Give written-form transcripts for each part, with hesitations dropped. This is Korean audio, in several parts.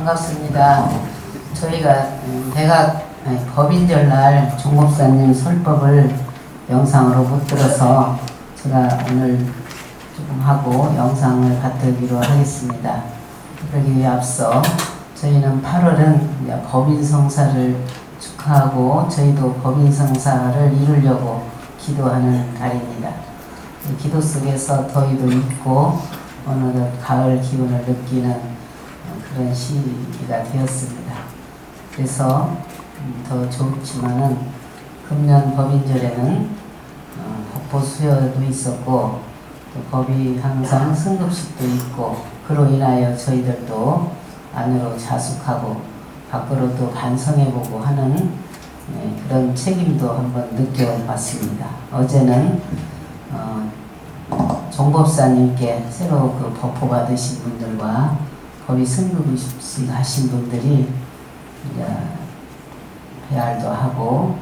반갑습니다. 저희가 법인절날 종법사님 설법을 영상으로 못 들어서 제가 오늘 조금 하고 영상을 받들기로 하겠습니다. 그러기 위해 앞서 저희는 8월은 법인성사를 축하하고 저희도 법인성사를 이루려고 기도하는 달입니다. 기도 속에서 더위도 있고 어느덧 가을 기운을 느끼는 그런 시기가 되었습니다. 그래서 더 좋지만은 금년 법인절에는 법보 수여도 있었고 또 법이 항상 승급식도 있고 그로 인하여 저희들도 안으로 자숙하고 밖으로도 반성해보고 하는 그런 책임도 한번 느껴봤습니다. 어제는 종법사님께 새로 그 법보 받으신 분들과 법이 승급식 하신 분들이 배알도 하고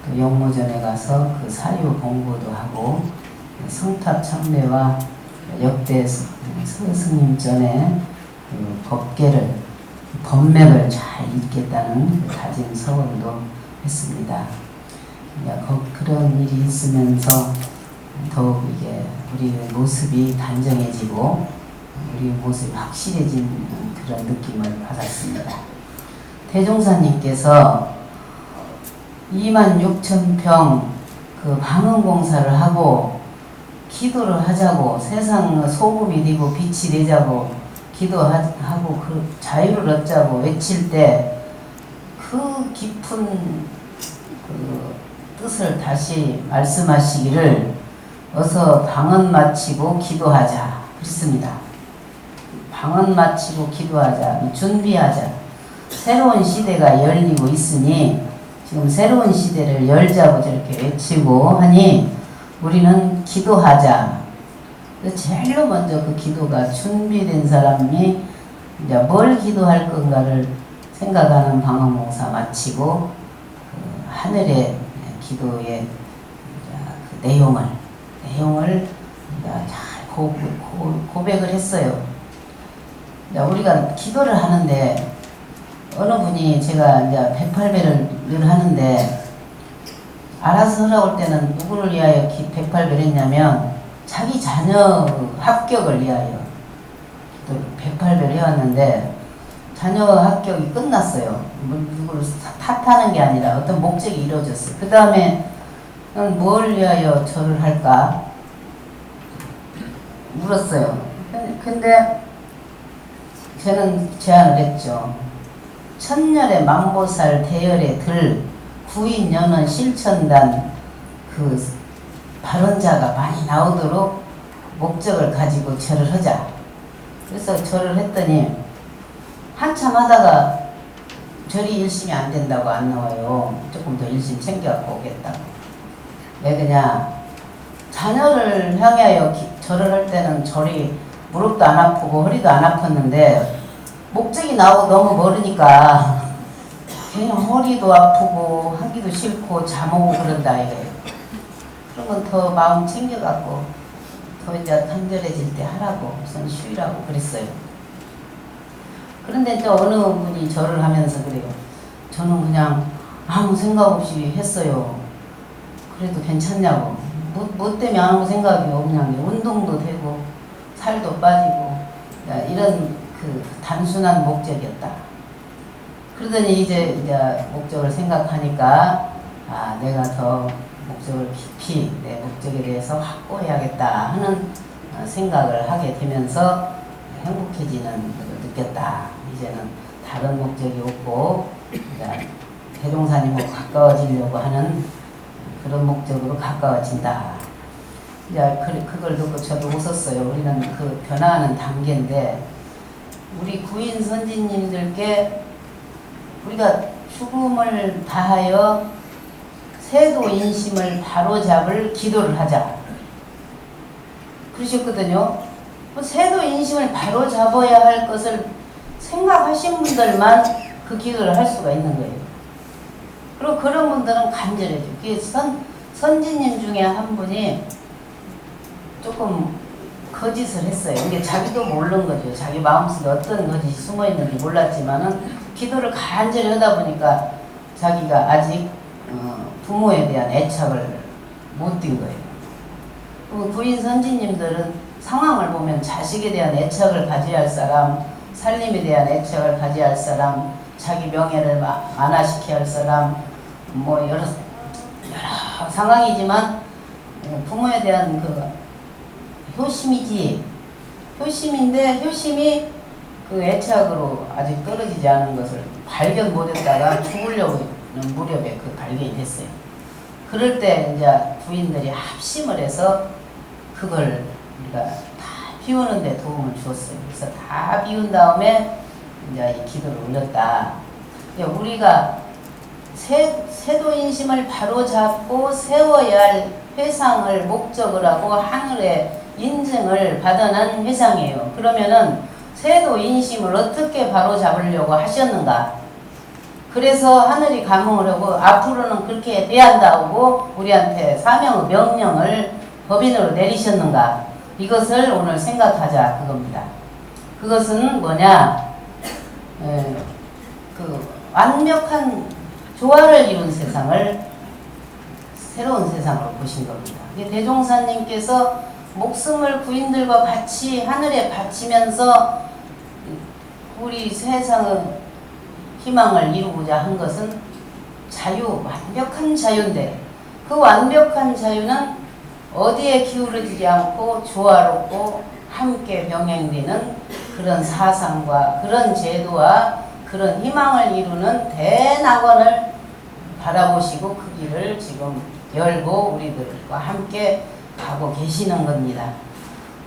또 영모전에 가서 그 사유 공부도 하고 성탑 참배와 역대 스승님 전에 그 법계를 법맥을 잘 읽겠다는 그 다짐 서원도 했습니다. 그런 일이 있으면서 더욱 이게 우리의 모습이 단정해지고 우리 모습이 확실해진 그런 느낌을 받았습니다. 대종사님께서 26,000평 그 방언공사를 하고 기도를 하자고 세상 소금이 되고 빛이 되자고 기도하고 그 자유를 얻자고 외칠 때 그 깊은 그 뜻을 다시 말씀하시기를 어서 방언 마치고 기도하자 그랬습니다. 방언 마치고 기도하자, 준비하자. 새로운 시대가 열리고 있으니 지금 새로운 시대를 열자고 저렇게 외치고 하니 우리는 기도하자. 제일로 먼저 그 기도가 준비된 사람이 이제 뭘 기도할 건가를 생각하는 방언공사 마치고 그 하늘의 기도의 그 내용을 잘 고백을 했어요. 우리가 기도를 하는데 어느 분이 제가 이제 108배를 늘 하는데 알아서 하라고 할 때는 누구를 위하여 108배를 했냐면 자기 자녀 합격을 위하여 108배를 해왔는데 자녀 합격이 끝났어요. 누구를 탓하는 게 아니라 어떤 목적이 이루어졌어요. 그 다음에 뭘 위하여 절을 할까 물었어요. 근데 저는 제안을 했죠. 천년의 만보살 대열의 들 구인 연원 실천단 그 발언자가 많이 나오도록 목적을 가지고 절을 하자. 그래서 절을 했더니 한참 하다가 절이 열심히 안 된다고 안 나와요. 조금 더 열심히 챙겨갖고 오겠다고. 왜 그냐? 자녀를 향하여 절을 할 때는 절이 무릎도 안 아프고 허리도 안 아팠는데 목적이 나오고 너무 멀으니까 괜히 허리도 아프고 하기도 싫고 잠 오고 그런다 이거예요. 그러면 더 마음 챙겨갖고 더 이제 간절해질 때 하라고 우선 쉬라고 그랬어요. 그런데 또 어느 분이 절을 하면서 그래요. 저는 그냥 아무 생각 없이 했어요. 그래도 괜찮냐고. 뭐 때문에 아무 생각이 없냐고. 운동도 되고 살도 빠지고 이런 그 단순한 목적이었다. 그러더니 이제 목적을 생각하니까 내가 더 목적을 깊이 내 목적에 대해서 확보해야겠다 하는 생각을 하게 되면서 행복해지는 것을 느꼈다. 이제는 다른 목적이 없고 대종사님하고 가까워지려고 하는 그런 목적으로 가까워진다. 그걸 듣고 저도 웃었어요. 우리는 그 변화하는 단계인데 우리 구인 선진님들께 우리가 죽음을 다하여 세도 인심을 바로잡을 기도를 하자. 그러셨거든요. 세도 인심을 바로잡아야 할 것을 생각하신 분들만 그 기도를 할 수가 있는 거예요. 그리고 그런 분들은 간절해져. 그게 선진님 중에 한 분이 조금 거짓을 했어요. 이게 자기도 모르는 거죠. 자기 마음속에 어떤 거짓이 숨어 있는지 몰랐지만은 기도를 간절히 하다 보니까 자기가 아직 부모에 대한 애착을 못 띈 거예요. 부인 선지님들은 상황을 보면 자식에 대한 애착을 가져야 할 사람, 살림에 대한 애착을 가져야 할 사람, 자기 명예를 완화시켜야 할 사람, 뭐 여러 상황이지만 부모에 대한 그 효심이지, 효심인데 효심이 그 애착으로 아직 떨어지지 않은 것을 발견 못했다가 죽으려고 하는 무렵에 그 발견이 됐어요. 그럴 때 이제 부인들이 합심을 해서 그걸 우리가 다 비우는 데 도움을 주었어요. 그래서 다 비운 다음에 이제 이 기도를 올렸다. 우리가 세도인심을 바로잡고 세워야 할 회상을 목적으로 하고 하늘의 인증을 받아낸 회상이에요. 그러면은 세도인심을 어떻게 바로잡으려고 하셨는가? 그래서 하늘이 감흥을 하고 앞으로는 그렇게 돼야 한다고 우리한테 사명의 명령을 법인으로 내리셨는가? 이것을 오늘 생각하자 그겁니다. 그것은 뭐냐? 그 완벽한 조화를 이룬 세상을 새로운 세상으로 보신 겁니다. 대종사님께서 목숨을 부인들과 같이 하늘에 바치면서 우리 세상의 희망을 이루고자 한 것은 자유, 완벽한 자유인데 그 완벽한 자유는 어디에 기울어지지 않고 조화롭고 함께 병행되는 그런 사상과 그런 제도와 그런 희망을 이루는 대낙원을 바라보시고 그 길을 지금 열고 우리들과 함께 가고 계시는 겁니다.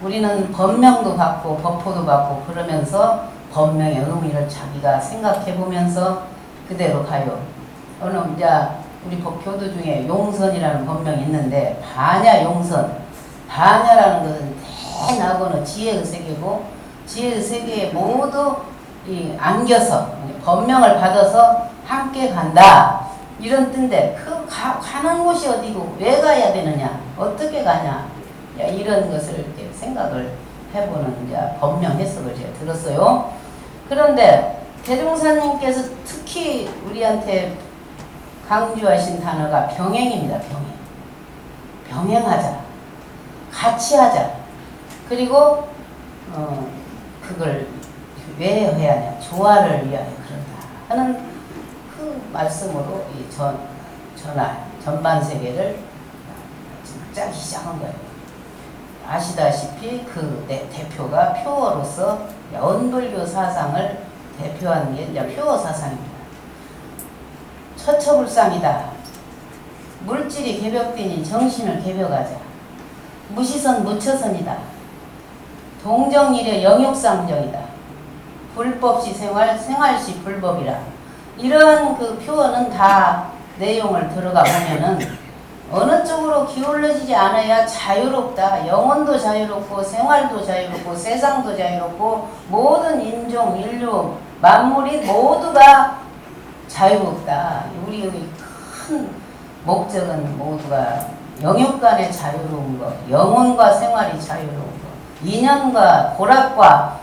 우리는 법명도 받고 법포도 받고 그러면서 법명의 의미를 자기가 생각해 보면서 그대로 가요. 오늘 이제 우리 법교도 중에 용선이라는 법명이 있는데 반야 용선, 반야라는 것은 대낙원의 지혜의 세계고 지혜의 세계에 모두 안겨서 법명을 받아서 함께 간다 이런 뜻인데 그 가는 곳이 어디고 왜 가야 되느냐 어떻게 가냐 이런 것을 이렇게 생각을 해보는 이제 법명 해석을 제가 들었어요. 그런데 대종사님께서 특히 우리한테 강조하신 단어가 병행입니다. 병행하자, 같이 하자. 그리고 그걸 왜 해야 하냐? 조화를 위하여 그런다 하는 그 말씀으로 이 전반 세계를 짜기 시작한 거예요. 아시다시피 그 대표가 표어로서 언불교 사상을 대표하는 게 이제 표어 사상입니다. 처처불상이다. 물질이 개벽되니 정신을 개벽하자. 무시선 무처선이다. 동정일의 영육상정이다. 불법시 생활, 생활시 불법이라. 이러한 그 표현은 다 내용을 들어가 보면은 어느 쪽으로 기울어지지 않아야 자유롭다. 영혼도 자유롭고 생활도 자유롭고 세상도 자유롭고 모든 인종, 인류, 만물이 모두가 자유롭다. 우리의 큰 목적은 모두가 영육 간의 자유로운 것, 영혼과 생활이 자유로운 것, 인연과 고락과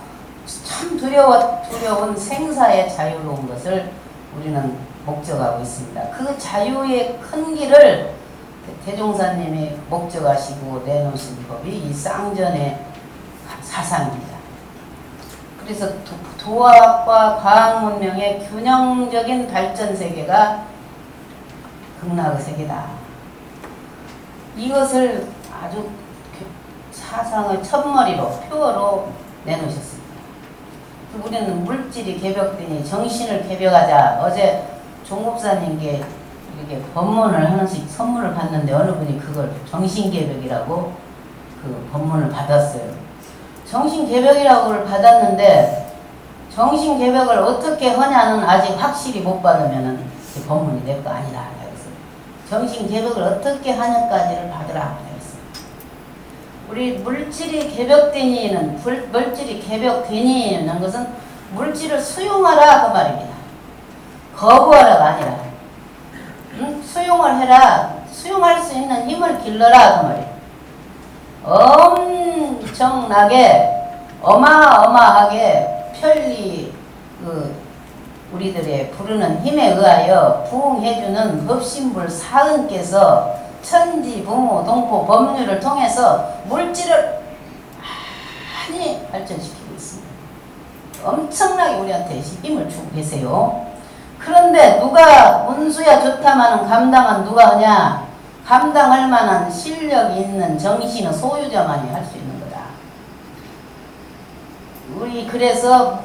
참 두려운 생사의 자유로운 것을 우리는 목적하고 있습니다. 그 자유의 큰 길을 대종사님이 목적하시고 내놓으신 법이 이 쌍전의 사상입니다. 그래서 도학과 과학문명의 균형적인 발전 세계가 극락의 세계다. 이것을 아주 사상의 첫머리로 표어로 내놓으셨습니다. 우리는 물질이 개벽되니 정신을 개벽하자. 어제 종목사님께 이렇게 법문을 하나씩 선물을 받는데 어느 분이 그걸 정신개벽이라고 그 법문을 받았어요. 정신개벽이라고를 받았는데 정신개벽을 어떻게 하냐는 아직 확실히 못 받으면은 그 법문이 내 거 아니라 그랬어요. 정신개벽을 어떻게 하냐까지를 받으라 그랬어요. 우리 물질이 개벽되니는 물질이 개벽되니는 것은 물질을 수용하라 그 말입니다. 거부하라가 아니라 수용을 해라. 수용할 수 있는 힘을 길러라 그 말이에요. 엄청나게 어마어마하게 편리 우리들의 부르는 힘에 의하여 부응해주는 법신불 사은께서 천지, 부모, 동포, 법률을 통해서 물질을 많이 발전시키고 있습니다. 엄청나게 우리한테 힘을 주고 계세요. 그런데 누가 운수야 좋다마는 감당은 누가 하냐? 감당할 만한 실력이 있는 정신의 소유자만이 할 수 있는 거다. 우리 그래서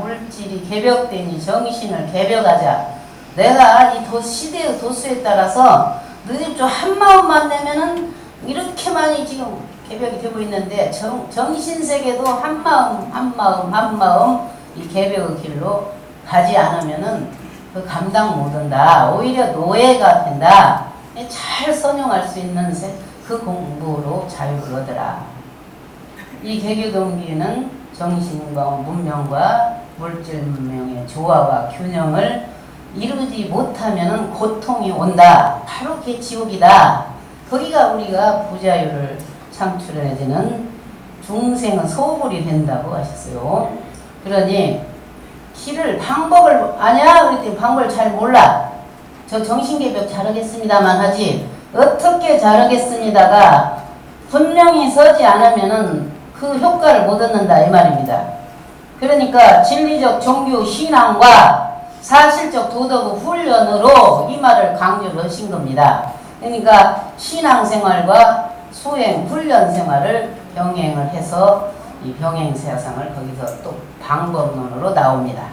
물질이 개벽되니 정신을 개벽하자. 내가 이 시대의 도수에 따라서 너희 좀 한마음만 내면은 이렇게 많이 지금 개벽이 되고 있는데 정신세계도 한마음 이 개벽의 길로 가지 않으면은 그 감당 못한다. 오히려 노예가 된다. 잘 선용할 수 있는 그 공부로 자유를 얻으라. 이 개교동기는 정신과 문명과 물질 문명의 조화와 균형을 이루지 못하면 고통이 온다. 바로 그게 지옥이다. 거기가 우리가 부자유를 창출해내는 중생은 소굴이 된다고 하셨어요. 그러니 방법을 아냐? 그랬더니 방법을 잘 몰라. 저 정신개벽 잘하겠습니다만 하지 어떻게 잘하겠습니다가 분명히 서지 않으면은 그 효과를 못 얻는다 이 말입니다. 그러니까 진리적 종교 신앙과 사실적 도덕의 훈련으로 이 말을 강조를 하신 겁니다. 그러니까 신앙생활과 수행 훈련 생활을 병행을 해서 이 병행 세상을 거기서 또 방법론으로 나옵니다.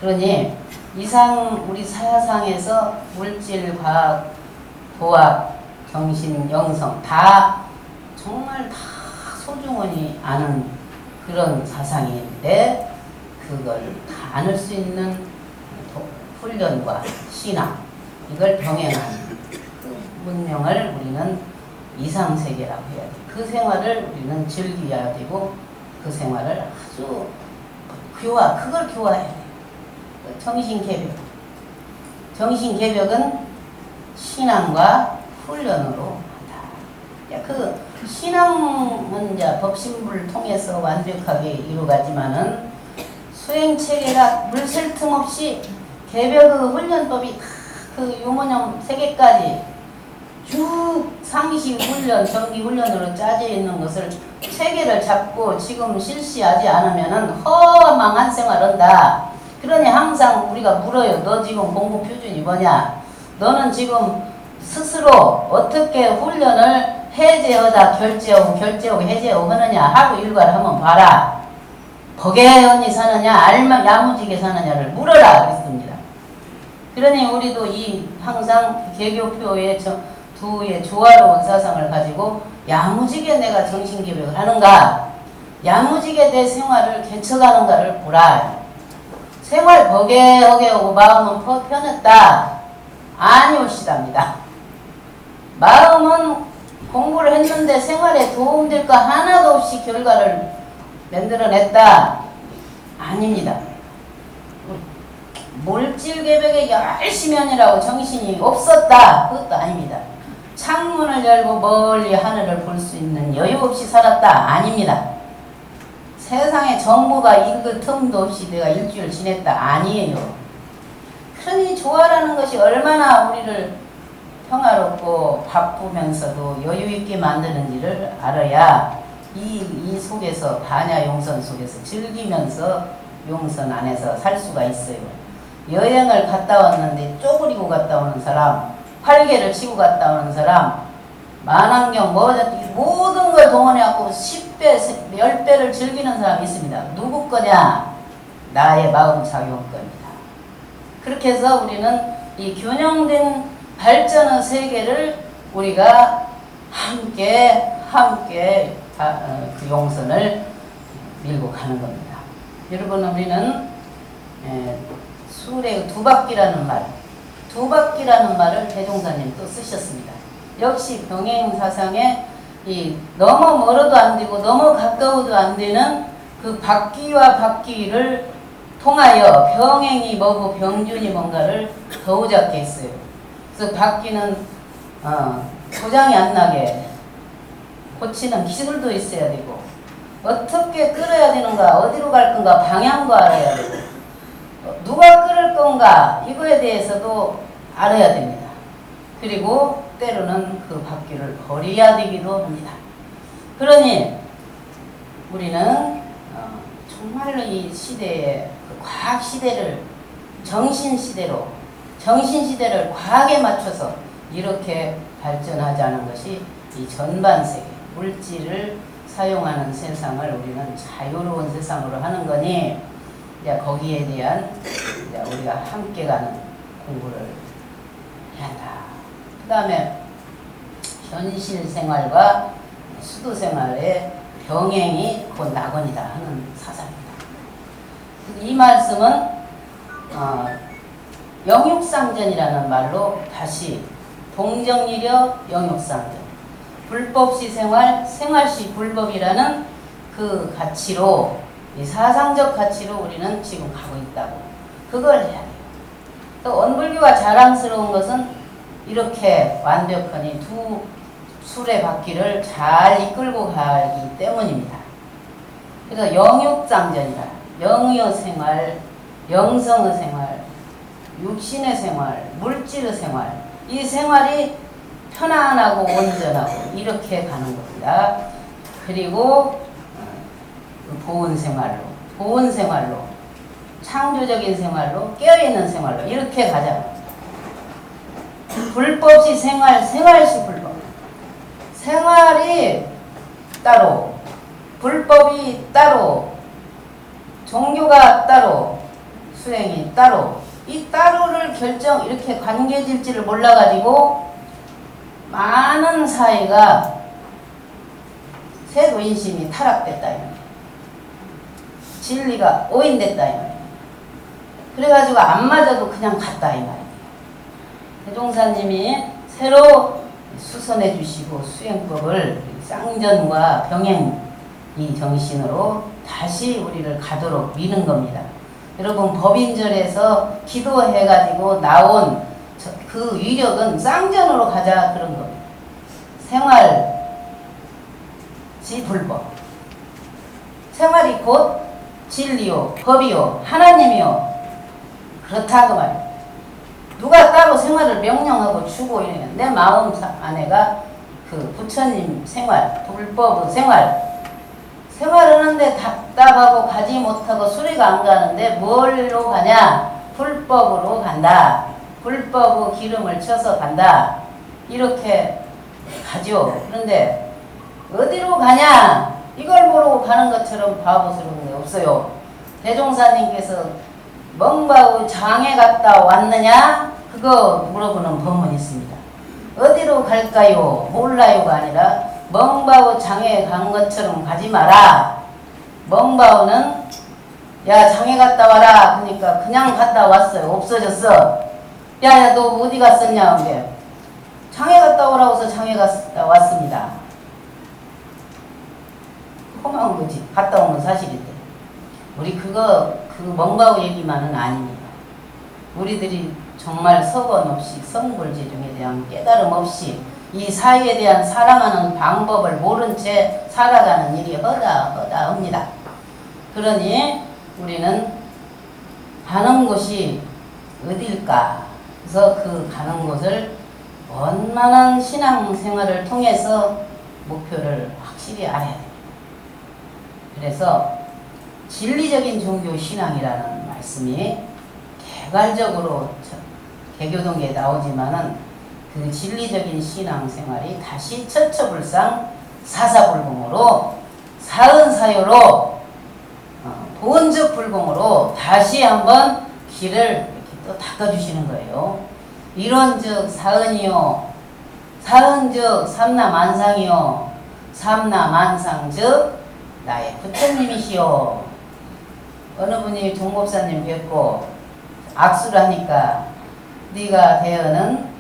그러니 이상 우리 사상에서 물질, 과학, 도학, 정신, 영성 다 정말 다 소중히 아는 그런 사상인데 그걸 다 안을 수 있는 훈련과 신앙 이걸 병행하는 그 문명을 우리는 이상세계라고 해야 돼. 그 생활을 우리는 즐겨야 되고 그 생활을 아주 그걸 교화해야 돼. 정신개벽. 정신개벽은 신앙과 훈련으로 한다. 그 신앙은 이제 법신불을 통해서 완벽하게 이루어가지만은 수행체계가 물샐 틈 없이 개벽의 훈련법이 그 요모념 3개까지 쭉 상시 훈련, 정기 훈련으로 짜져 있는 것을 체계를 잡고 지금 실시하지 않으면은 허망한 생활한다. 그러니 항상 우리가 물어요. 너 지금 공부 표준이 뭐냐? 너는 지금 스스로 어떻게 훈련을 해제하다 결제하고 해제하고 하느냐 하고 일과를 한번 봐라. 버게언니 사느냐 야무지게 사느냐를 물어라 그랬습니다. 그러니 우리도 이 항상 개교표의 두의 조화로운 사상을 가지고 야무지게 내가 정신개벽을 하는가 야무지게 내 생활을 개척하는가를 보라. 생활 버게하게 하고 마음은 편했다. 아니올시답니다. 마음은 공부를 했는데 생활에 도움될 거 하나도 없이 결과를 만들어냈다. 아닙니다. 물질개벽에 열심히 하느라고 정신이 없었다. 그것도 아닙니다. 창문을 열고 멀리 하늘을 볼 수 있는 여유 없이 살았다. 아닙니다. 세상에 정보가 읽을 틈도 없이 내가 일주일 지냈다. 아니에요. 그러니 조화라는 것이 얼마나 우리를 평화롭고 바쁘면서도 여유있게 만드는지를 알아야 이 속에서 반야용선 속에서 즐기면서 용선 안에서 살 수가 있어요. 여행을 갔다 왔는데 쪼그리고 갔다 오는 사람, 활개를 치고 갔다 오는 사람, 만환경 모든 걸 동원해갖고 10배, 10배를 즐기는 사람이 있습니다. 누구 거냐? 나의 마음 작용 겁니다. 그렇게 해서 우리는 이 균형된 발전의 세계를 우리가 함께 그 용선을 밀고 가는 겁니다. 여러분 우리는 수레의 두 바퀴라는 말을 대종사님 또 쓰셨습니다. 역시 병행 사상에 이 너무 멀어도 안 되고 너무 가까워도 안 되는 그 바퀴와 바퀴를 통하여 병행이 뭐고 병준이 뭔가를 더우잡게 했어요. 그래서 바퀴는 고장이 안 나게 고치는 기술도 있어야 되고 어떻게 끌어야 되는가, 어디로 갈 건가 방향도 알아야 되고 누가 끌을 건가 이거에 대해서도 알아야 됩니다. 그리고 때로는 그 바퀴를 버려야 되기도 합니다. 그러니 우리는 정말로 이 시대에 그 과학 시대를 정신 시대를 과학에 맞춰서 이렇게 발전하자는 것이 이 전반 세계 물질을 사용하는 세상을 우리는 자유로운 세상으로 하는 거니 이제 거기에 대한 이제 우리가 함께 가는 공부를 해야 한다. 그 다음에 현실 생활과 수도 생활의 병행이 곧 낙원이다 하는 사상입니다. 이 말씀은 영육상전이라는 말로 다시 동정이력 영육상전, 불법시 생활, 생활시 불법이라는 그 가치로, 이 사상적 가치로 우리는 지금 가고 있다고. 그걸 해야 돼요. 또 원불교가 자랑스러운 것은 이렇게 완벽하니 두 술의 바퀴를 잘 이끌고 가기 때문입니다. 그래서 영육상전이라 영의 생활, 영성의 생활, 육신의 생활, 물질의 생활, 이 생활이 편안하고 온전하고 이렇게 가는 겁니다. 그리고 보온 생활로, 창조적인 생활로, 깨어있는 생활로 이렇게 가자. 불법시 생활, 생활시 불법. 생활이 따로, 불법이 따로, 종교가 따로, 수행이 따로. 이 따로를 이렇게 관계질지를 몰라가지고 많은 사회가 세도인심이 타락됐다. 진리가 오인됐다. 그래가지고 안 맞아도 그냥 갔다. 이 말이에요. 대종사님이 새로 수선해 주시고 수행법을 쌍전과 병행 이 정신으로 다시 우리를 가도록 미는 겁니다. 여러분 법인절에서 기도해가지고 나온 그 위력은 쌍전으로 가자 그런 겁니다. 생활시 불법. 생활이 곧 진리요, 법이요, 하나님이요. 그렇다 그 말이에요. 누가 따로 생활을 명령하고 주고 이러면 내 마음 안에가 그 부처님 생활, 불법의 생활하는데 답답하고 가지 못하고 수리가 안 가는데 뭘로 가냐? 불법으로 간다. 불법의 기름을 쳐서 간다. 이렇게 가죠. 그런데 어디로 가냐? 이걸 모르고 가는 것처럼 바보스러운 게 없어요. 대종사님께서 멍바우 장에 갔다 왔느냐? 그거 물어보는 법문이 있습니다. 어디로 갈까요? 몰라요가 아니라 멍바우 장에 간 것처럼 가지 마라. 멍바우는 야 장에 갔다 와라. 그러니까 그냥 갔다 왔어요. 없어졌어. 야야 너 어디 갔었냐? 근데 장에 갔다 오라고 해서 장에 갔다 왔습니다. 고마운 거지. 갔다 온 건 사실인데 우리 그 멍바우 얘기만은 아닙니다. 우리들이 정말 서번 없이 성불지중에 대한 깨달음 없이 이 사회에 대한 사랑하는 방법을 모른 채 살아가는 일이 허다합니다. 그러니 우리는 가는 곳이 어딜까? 그래서 그 가는 곳을 원만한 신앙생활을 통해서 목표를 확실히 알아야 됩니다. 그래서 진리적인 종교 신앙이라는 말씀이 개괄적으로 개교동에 나오지만은 그 진리적인 신앙생활이 다시 처처불상 사사불공으로 사은사유로 보은적 불공으로 다시 한번 길을 이렇게 또 닦아주시는 거예요. 이론즉 사은이요, 사은즉 삼라만상이요, 삼라만상즉 나의 부처님이시오. 어느 분이 종법사님 뵙고 악수를 하니까 네가 대어는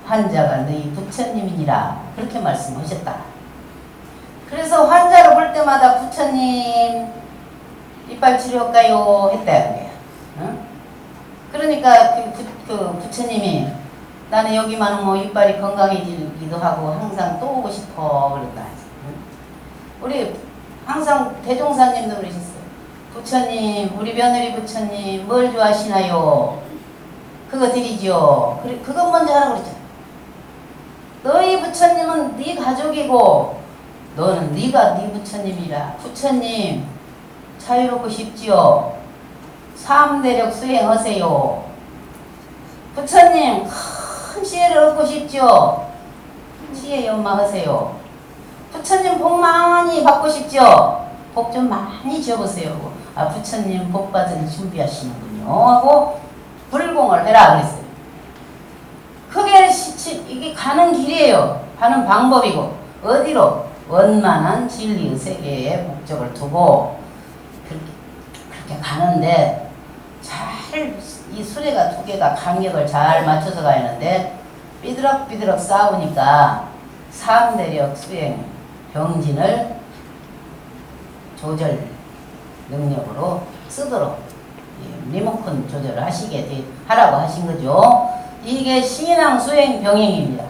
환자가 너희 부처님이니라 그렇게 말씀하셨다. 그래서 환자를 볼 때마다 부처님 이빨 치료할까요? 했다. 응? 그러니까 그 부처님이 나는 여기만 뭐 이빨이 건강해지기도 하고 항상 또 오고 싶어 그랬다. 응? 우리 항상 대종사님도 그러셨어요. 부처님, 우리 며느리 부처님 뭘 좋아하시나요? 그거 드리죠. 그것 먼저 하라고 그랬잖아. 너희 부처님은 네 가족이고 너는 네가 네 부처님이라. 부처님 자유롭고 싶지요. 삼대력 수행하세요. 부처님 큰 지혜를 얻고 싶지요. 지혜 연마하세요. 부처님 복 많이 받고 싶죠? 복 좀 많이 지어보세요. 아, 부처님 복 받을 준비하시는군요 하고 불공을 해라 그랬어요. 그게 이게 가는 길이에요. 가는 방법이고. 어디로? 원만한 진리의 세계에 목적을 두고 그렇게 가는데 잘 이 수레가 두 개가 간격을 잘 맞춰서 가야 하는데 삐드럭삐드럭 싸우니까 삼대력 수행 병진을 조절 능력으로 쓰도록 리모컨 조절을 하라고 하신 거죠. 이게 신앙 수행 병행입니다.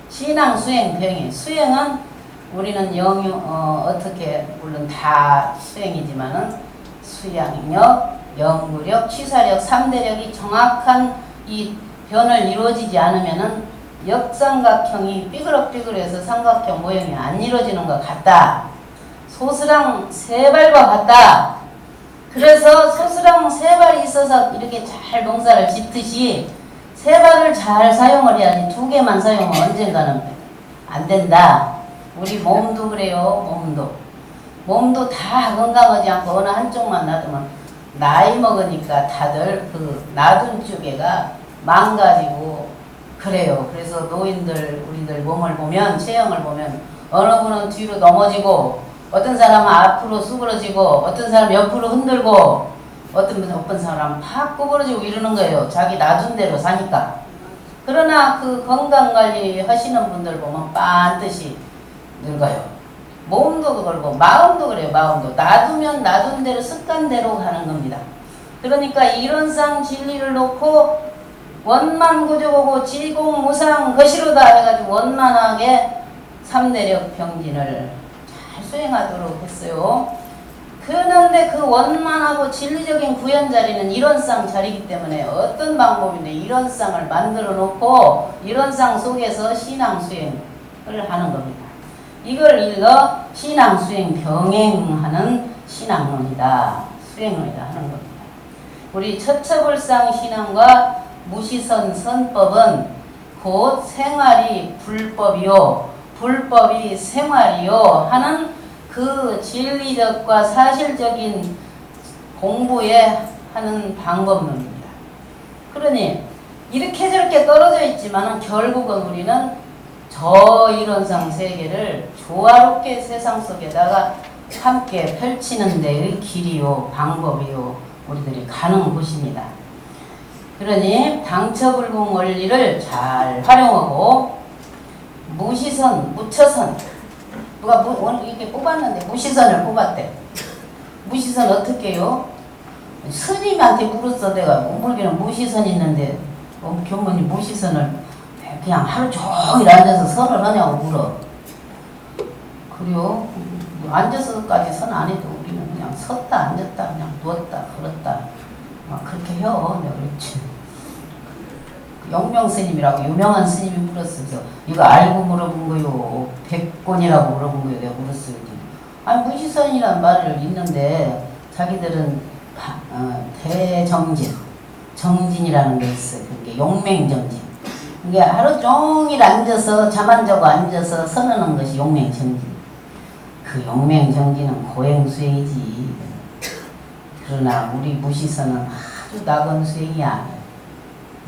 신앙 수행 병행. 수행은 우리는 어떻게 물론 다 수행이지만은 수양력, 연구력, 취사력, 3대력이 정확한 이 변을 이루어지지 않으면은 역삼각형이 삐그럭삐그럭해서 삼각형 모형이 안 이루어지는 것 같다. 소스랑 세 발과 같다. 그래서 소스랑 세 발이 있어서 이렇게 잘 농사를 짓듯이 세 발을 잘 사용을 해야지 두 개만 사용하면 언젠가는 안 된다. 우리 몸도 그래요. 몸도 다 건강하지 않고 어느 한쪽만 놔두면 나이 먹으니까 다들 그 놔둔 쪽에가 망가지고 그래요. 그래서 노인들 우리들 몸을 보면 체형을 보면 어느 분은 뒤로 넘어지고 어떤 사람은 앞으로 수그러지고 어떤 사람은 옆으로 흔들고 어떤 사람은 팍 구부러지고 이러는 거예요. 자기 놔둔 대로 사니까. 그러나 그 건강관리 하시는 분들 보면 반드시 늙어요. 몸도 그렇고 마음도 그래요. 마음도 놔두면 놔둔 대로 습관대로 가는 겁니다. 그러니까 이론상 진리를 놓고 원만구조고 지공무상 거시로다 해가지고 원만하게 삼대력 병진을 잘 수행하도록 했어요. 그런데 그 원만하고 진리적인 구현 자리는 이론상 자리이기 때문에 어떤 방법인데 이론상을 만들어 놓고 이론상 속에서 신앙 수행을 하는 겁니다. 이걸 읽어 신앙 수행 병행하는 신앙론이다. 수행론이다 하는 겁니다. 우리 처처불상 신앙과 무시선 선법은 곧 생활이 불법이요 불법이 생활이요 하는 그 진리적과 사실적인 공부에 하는 방법론입니다. 그러니 이렇게 저렇게 떨어져 있지만 결국은 우리는 저 이론상 세계를 조화롭게 세상 속에다가 함께 펼치는 데의 길이요 방법이요 우리들이 가는 곳입니다. 그러니 당처불공 원리를 잘 활용하고 무시선, 무처선 누가 이렇게 뽑았는데 무시선을 뽑았대. 무시선 어떻게 해요? 스님한테 물었어. 내가 물기는 무시선 있는데 교모님 무시선을 그냥 하루 종일 앉아서 선을 하냐고 물어. 그래요? 앉아서까지 선 안 해도 우리는 그냥 섰다 앉았다 그냥 누웠다 걸었다 막 그렇게 해요. 내가 그랬지. 영명 스님이라고 유명한 스님이 물었어서 이거 알고 물어본 거요? 백곤이라고 물어본 거요? 내가 물었어요. 아니 무시선이란 말을 있는데 자기들은 대정진, 정진이라는 게 있어요. 그게 용맹정진. 이게 하루 종일 앉아서 잠 안 자고 앉아서 선언한 것이 용맹정진. 그 용맹정진은 고행수행이지. 그러나 우리 무시선은 아주 낙원 수행이야.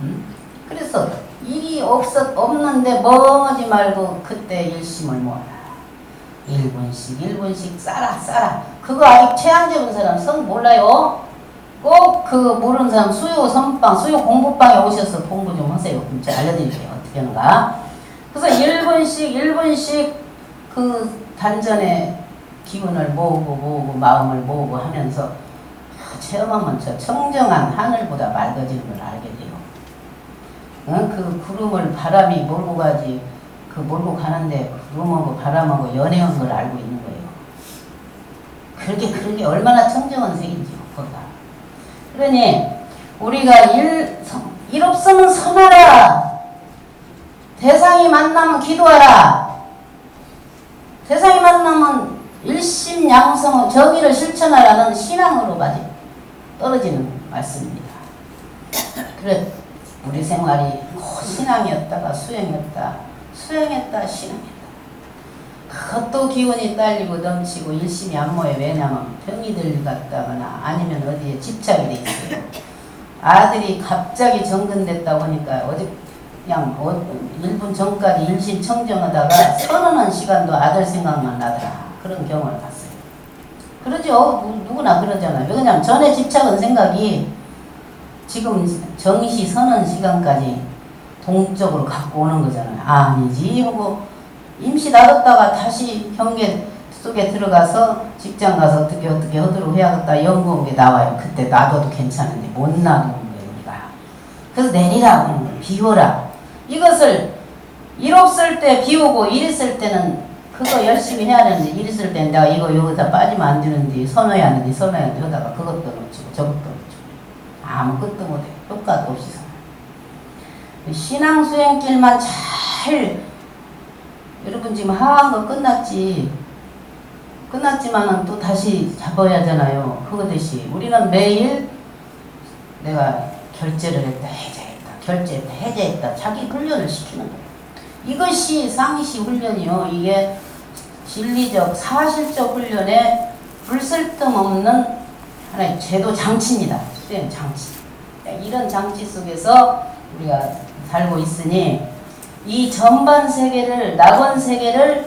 응? 그래서 일이 없는데 멍하지 말고 그때 일심을 모아라. 1분씩 싸라. 그거 아직 체안 잡은 사람 성 몰라요? 꼭 그 모르는 사람 수요 선방, 수요 공부방에 오셔서 공부 좀 하세요. 그럼 제가 알려드릴게요. 어떻게 하는가. 그래서 1분씩 그 단전의 기운을 모으고 마음을 모으고 하면서 체험하면 저 청정한 하늘보다 맑아지는 걸 알게 돼요. 그 구름을 바람이 몰고 가지 그 몰고 가는데 구름하고 바람하고 연애한 걸 알고 있는 거예요. 그렇게 얼마나 청정한 색인지 보다. 그러니 우리가 일 없으면 선하라. 대상이 만나면 기도하라. 대상이 만나면 일심양성 정의를 실천하라는 신앙으로 떨어지는 말씀입니다. 그래 우리 생활이 신앙이었다가 수행했다 신앙이었다. 그것도 기운이 딸리고 넘치고 일심이 안 모여. 왜냐면 병이 들갔다거나 아니면 어디에 집착이 돼 있어요. 아들이 갑자기 정근됐다 보니까 어디 그냥 1분 전까지 일심청정하다가 서너는 시간도 아들 생각만 나더라. 그런 경험을 봤어요. 그러죠. 누구나 그러잖아요. 왜냐면 전에 집착은 생각이 지금 정시 서는 시간까지 동적으로 갖고 오는 거잖아요. 아니지 하고 임시 놔뒀다가 다시 경계 속에 들어가서 직장 가서 어떻게 하도록 해야겠다 연구한 게 나와요. 그때 놔둬도 괜찮은데 못 놔두는 거예요 우리가. 그래서 내리라고 하는 거예요. 비워라. 이것을 일 없을 때 비우고 일 있을 때는 그거 열심히 해야 되는데 일 있을 때는 내가 이거 여기다 빠지면 안 되는데 선호해야 하는데 하다가 그것도 놓치고 저것도 놓치고 아무것도 못해. 효과도 없이 살아요. 신앙 수행길만 잘 여러분 지금 하한 거 끝났지만은 또 다시 잡아야 하잖아요. 그거듯이 우리는 매일 내가 결제를 했다 해제했다 결제했다 해제했다 자기 훈련을 시키는 거예요. 이것이 상시 훈련이요. 이게 진리적 사실적 훈련에 불쓸데없는 하나의 제도 장치입니다. 수행 장치. 이런 장치 속에서 우리가 살고 있으니 이 전반 세계를 낙원 세계를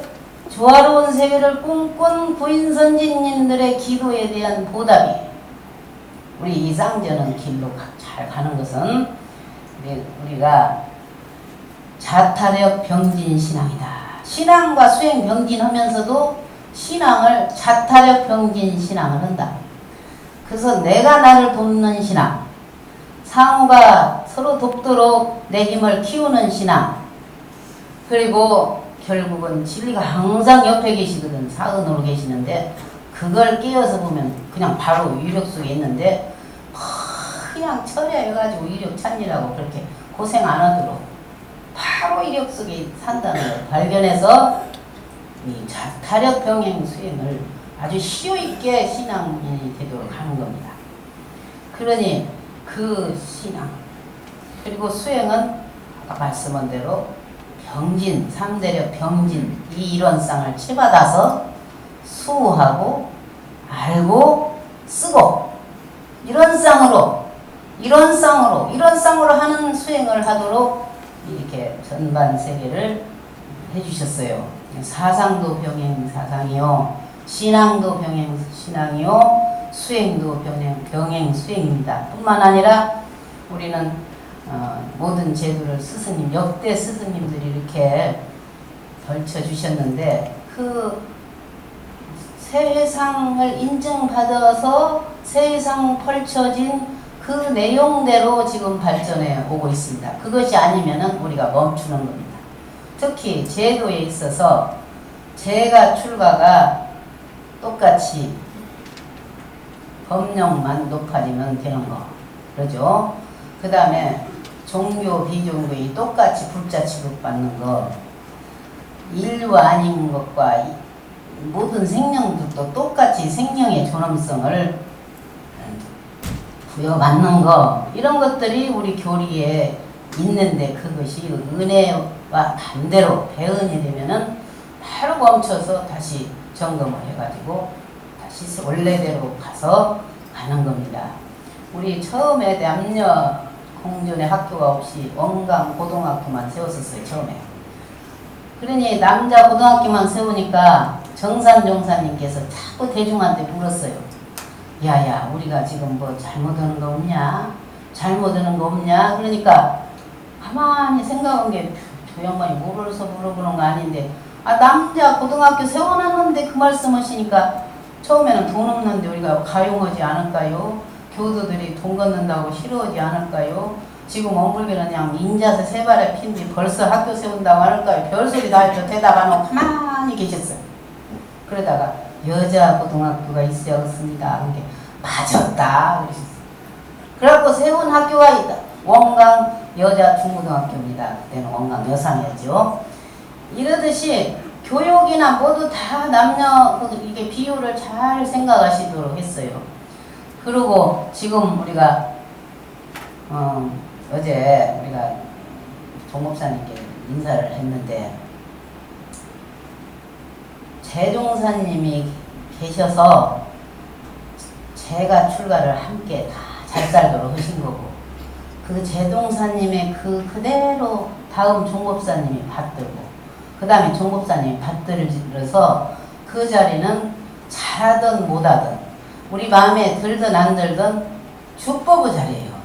조화로운 세계를 꿈꾼 부인선진님들의 기도에 대한 보답이 우리 이상전은 길로 잘 가는 것은 우리가 자타력 병진 신앙이다. 신앙과 수행 병진하면서도 신앙을 자타력 병진 신앙을 한다. 그래서 내가 나를 돕는 신앙, 상호가 서로 돕도록 내 힘을 키우는 신앙, 그리고 결국은 진리가 항상 옆에 계시거든. 사은으로 계시는데 그걸 깨어서 보면 그냥 바로 유력 속에 있는데 그냥 철회해가지고 유력 찾느라고 그렇게 고생 안 하도록 바로 이력 속에 산다는 걸 발견해서 이 자타력 병행 수행을 아주 시효있게 신앙인이 되도록 하는 겁니다. 그러니 그 신앙 그리고 수행은 아까 말씀한 대로 병진, 3대력 병진 이 이론상을 치받아서 수호하고 알고 쓰고 이론상으로 하는 수행을 하도록 이렇게 전반 세계를 해주셨어요. 사상도 병행 사상이요, 신앙도 병행 신앙이요, 수행도 병행 수행입니다. 뿐만 아니라 우리는 모든 제도를 스승님, 역대 스승님들이 이렇게 걸쳐주셨는데 그 세상을 인증받아서 세상 펼쳐진 그 내용대로 지금 발전해 오고 있습니다. 그것이 아니면은 우리가 멈추는 겁니다. 특히 제도에 있어서 제가 출가가 똑같이 법령만 높아지면 되는 거. 그러죠? 그 다음에 종교, 비종교에 똑같이 불자 취급받는 것, 인류와 아닌 것과 모든 생명들도 똑같이 생명의 존엄성을 부여받는 것, 이런 것들이 우리 교리에 있는데 그것이 은혜와 반대로 배은이 되면은 바로 멈춰서 다시 점검을 해가지고 다시 원래대로 가서 가는 겁니다. 우리 처음에 남녀 공존의 학교가 없이 원강 고등학교만 세웠었어요. 처음에. 그러니 남자 고등학교만 세우니까 정산 종사님께서 자꾸 대중한테 물었어요. 야야 우리가 지금 뭐 잘못하는 거 없냐? 잘못하는 거 없냐? 그러니까 가만히 생각한 게 저 양반이 물어서 물어보는 거 아닌데 남자 고등학교 세워놨는데 그 말씀하시니까 처음에는 돈 없는데 우리가 가용하지 않을까요? 교도들이 돈 걷는다고 싫어하지 않을까요? 지금 엄불기는 그냥 인자서 세 발에 핀지 벌써 학교 세운다고 할까요? 별소리 다 해도 대답 안 하고 가만히 계셨어요. 그러다가 여자 고등학교가 있어야겠습니다. 그게 맞았다. 그러셨어요. 그래갖고 세운 학교가 있다. 원강 여자 중고등학교입니다. 그때는 원강 여상이었죠. 이러듯이 교육이나 모두 다 남녀 이게 비율을 잘 생각하시도록 했어요. 그리고 지금 우리가 어제 우리가 종목사님께 인사를 했는데 재종사님이 계셔서 제가 출가를 함께 다 잘 살도록 하신 거고 그 재종사님의 그대로 다음 종법사님이 받들고 그 다음에 종법사님이 받들어서 그 자리는 잘하든 못하든 우리 마음에 들든 안 들든 주법의 자리예요.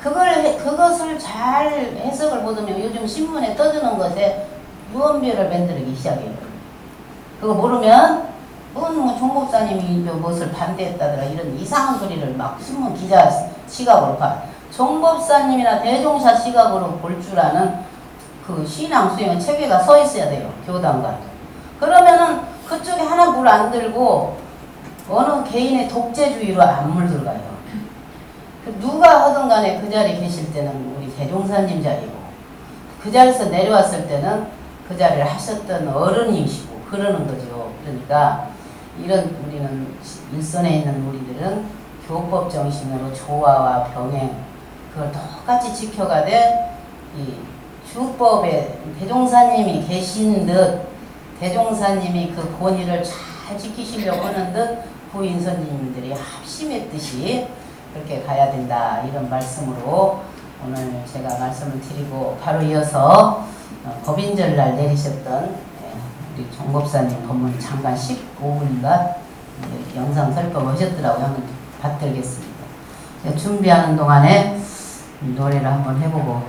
그것을 잘 해석을 못하면 요즘 신문에 떠드는 것에 유언비어를 만들기 시작해요. 그거 모르면 종법사님이 무엇을 반대했다더라 이런 이상한 소리를 막 신문 기자 시각으로 봐. 종법사님이나 대종사 시각으로 볼 줄 아는 그 신앙 수행의 체계가 서 있어야 돼요. 교단과. 그러면은 그쪽에 하나 물 안 들고 어느 개인의 독재주의로 안 물들어가요. 누가 하든 간에 그 자리에 계실 때는 우리 대종사님 자리고 그 자리에서 내려왔을 때는 그 자리를 하셨던 어른이시고 그러는 거죠. 그러니까 이런 우리는 일선에 있는 우리들은 교법 정신으로 조화와 병행 그걸 똑같이 지켜가되 이 주법에 대종사님이 계신 듯 대종사님이 그 권위를 잘 지키시려고 하는 듯 부인선님들이 합심했듯이 그렇게 가야 된다 이런 말씀으로 오늘 제가 말씀을 드리고 바로 이어서 법인절날 내리셨던 우리 종법사님 법문 잠깐 15분인가 영상 설법하셨더라고요. 한번 받들겠습니다. 준비하는 동안에 노래를 한번 해보고